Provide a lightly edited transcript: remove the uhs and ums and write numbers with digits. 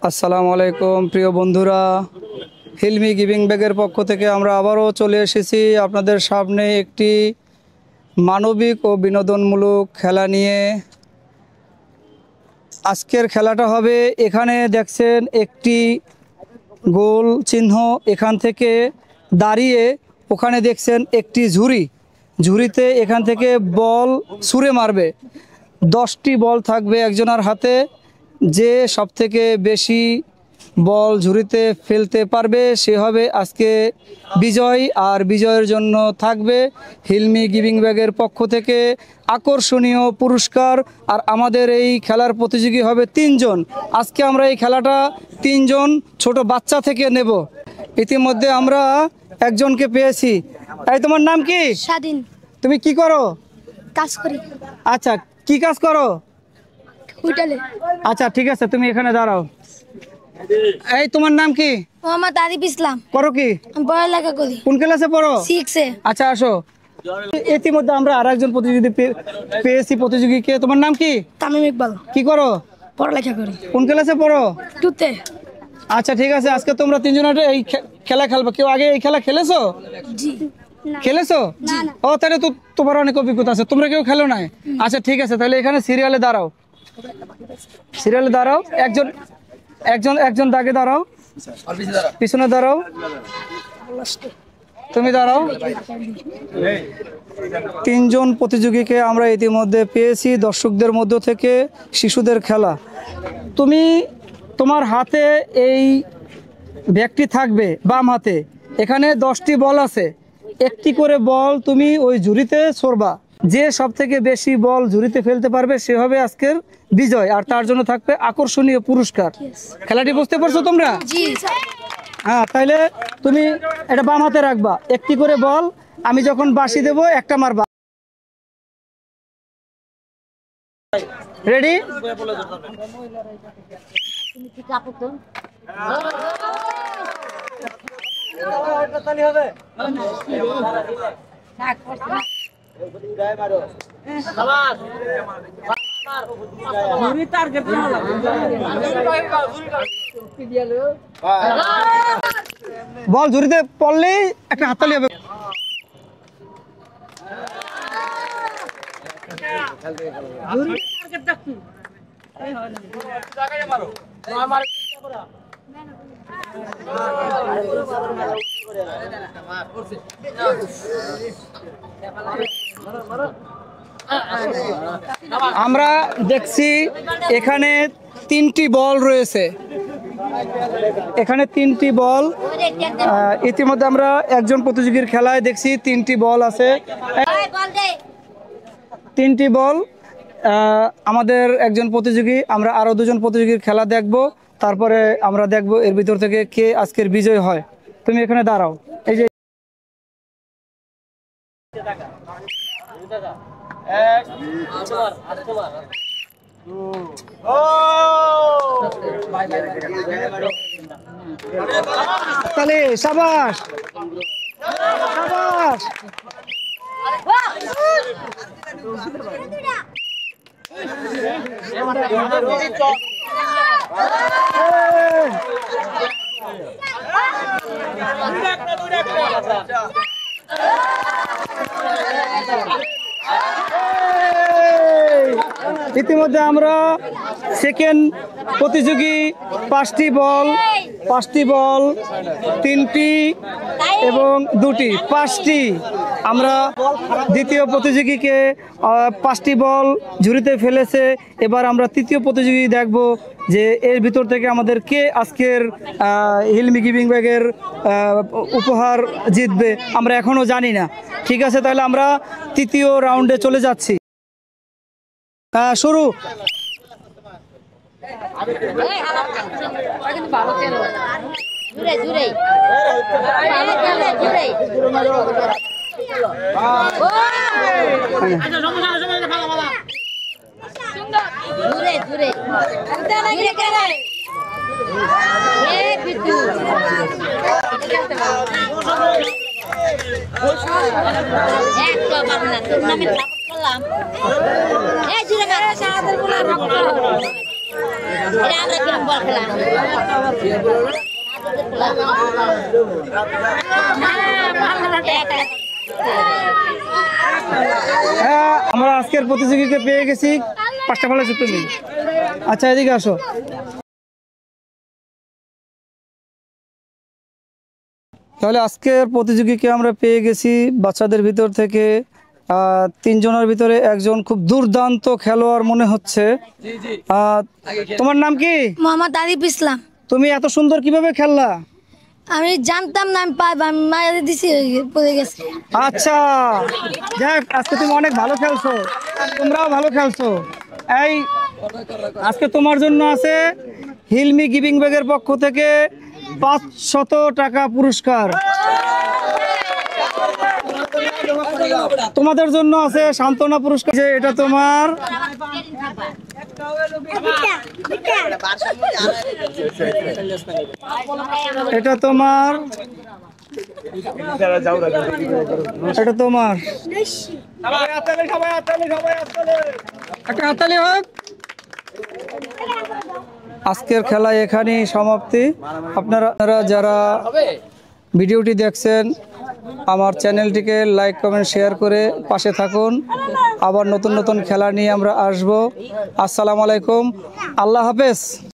আসসালামু আলাইকুম প্রিয় বন্ধুরা, হিলমি গিভিং ব্যাগের পক্ষ থেকে আমরা আবারও চলে এসেছি আপনাদের সামনে একটি মানবিক ও বিনোদনমূলক খেলা নিয়ে। আজকের খেলাটা হবে, এখানে দেখছেন একটি গোল চিহ্ন, এখান থেকে দাঁড়িয়ে ওখানে দেখছেন একটি ঝুড়িতে এখান থেকে বল ছুঁড়ে মারবে। 10টি বল থাকবে একজনের হাতে, যে সবথেকে বেশি বল ঝুড়িতে ফেলতে পারবে সে হবে আজকে বিজয়। আর বিজয়ের জন্য থাকবে হিলমি গিভিং ব্যাগের পক্ষ থেকে আকর্ষণীয় পুরস্কার। আর আমাদের এই খেলার প্রতিযোগী হবে 3 জন। আজকে আমরা এই খেলাটা 3 জন ছোট বাচ্চা থেকে নেব। ইতিমধ্যে আমরা একজনকে পেয়েছি। এই তোমার নাম কি? স্বাধীন। তুমি কি করো? কাজ করি। আচ্ছা, কি কাজ করো? হোটেলে। আচ্ছা ঠিক আছে, তুমি এখানে দাঁড়াও। এই তোমার নাম কি? মোহাম্মদ আরিফ ইসলাম। করো কি? আমি পড়ালেখা করি। কোন ক্লাসে পড়ো? 6 এ। আচ্ছা আসো। ইতিমধ্যে আমরা আরেকজন প্রতিযোগী পেয়েছি। প্রতিযোগীকে, তোমার নাম কি? তামিম ইকবাল। কি করো? পড়ালেখা করি। কোন ক্লাসে পড়ো? 2 তে। আচ্ছা ঠিক আছে, আজকে তোমরা 3 জন এই খেলা খেলবে। কেউ আগে এই খেলা খেলেছো? জি। খেলেছো? ও তাহলে তো তোমার অনেক অভিজ্ঞতা আছে। তোমরা কেউ খেলো নাই? আচ্ছা ঠিক আছে, তাহলে এখানে সিরিয়ালে দাঁড়াও। একজন দাগে দাঁড়াও, পিছনে দাঁড়াও, তুমি দাঁড়াও। 3 জন প্রতিযোগীকে আমরা ইতিমধ্যে পেয়েছি দর্শকদের মধ্য থেকে। শিশুদের খেলা। তোমার হাতে এই ব্যাগটি থাকবে বাম হাতে। এখানে 10টি বল আছে। একটি করে বল তুমি ওই ঝুড়িতে ছড়বা। যে সব থেকে বেশি বল ঝুড়িতে ফেলতে পারবে সে হবে আজকের বিজয়। আর তার জন্য থাকবে আকর্ষণীয় পুরস্কার। খেলাটি বুঝতে পারছো তোমরা? জি। হ্যাঁ, তাইলে তুমি এটা বাম হাতে রাখবা। একটি করে বল, আমি যখন বাঁশি দেব একটা মারবা। রেডি? বল ঝুড়িতে পড়লেই একটা হাততালি হবে। আমরা দেখছি এখানে 3টি বল রয়েছে। এখানে 3টি বল। ইতিমধ্যে আমরা একজন প্রতিযোগীর খেলায় দেখছি 3টি বল আছে। 3টি বল। আমাদের একজন প্রতিযোগী, আমরা আরো 2 জন প্রতিযোগীর খেলা দেখব। তারপরে আমরা দেখব এর ভিতর থেকে কে আজকের বিজয় হয়। তুমি এখানে দাঁড়াও। এই যে তাহলে শাবাশ শাবাশ। ইতিমধ্যে আমরা সেকেন্ড প্রতিযোগী 5টি বল 3টি এবং 2টি 5টি। আমরা দ্বিতীয় প্রতিযোগীকে 5টি বল ঝুড়িতে ফেলেছে। এবার আমরা তৃতীয় প্রতিযোগী দেখব যে এর ভিতর থেকে আমাদের কে আজকের হিলমি গিভিং ব্যাগের উপহার জিতবে। আমরা এখনো জানি না। ঠিক আছে, তাহলে আমরা তৃতীয় রাউন্ডে চলে যাচ্ছি। শুরু। হ্যাঁ, আমরা আজকের প্রতিযোগীকে পেয়ে গেছি। 5টা ভালো তুমি। আচ্ছা, এদিকে আসো। তাহলে আজকের প্রতিযোগীকে আমরা পেয়ে গেছি বাচ্চাদের ভিতর থেকে 3 জনের ভিতরে একজন খুব দুর্দান্ত খেলোয়াড় মনে হচ্ছে। তোমার নাম কি? মোহাম্মদ আরিফ ইসলাম। তুমি এত সুন্দর কিভাবে খেললা? আমি জানতাম না আমি পাইব, আমি মায়ের দিছি পড়ে গেছে। আচ্ছা, যাক, আজকে তুমি অনেক ভালো খেলছো, তোমরাও ভালো খেলছো। এই আজকে তোমার জন্য আছে হিলমি গিভিং ব্যাগের পক্ষ থেকে 500 টাকা পুরস্কার। তোমাদের জন্য আছে সান্ত্বনা পুরস্কার, যে এটা তোমার। এটা তোমার, এটা তোমার। একটা হাততালি হোক। আজকের খেলা এখানেই সমাপ্তি। আপনারা যারা ভিডিওটি দেখছেন আমার চ্যানেলটিকে লাইক কমেন্ট শেয়ার করে পাশে থাকুন। আবার নতুন নতুন খেলা নিয়ে আমরা আসব। আসসালামু আলাইকুম, আল্লাহ হাফেজ।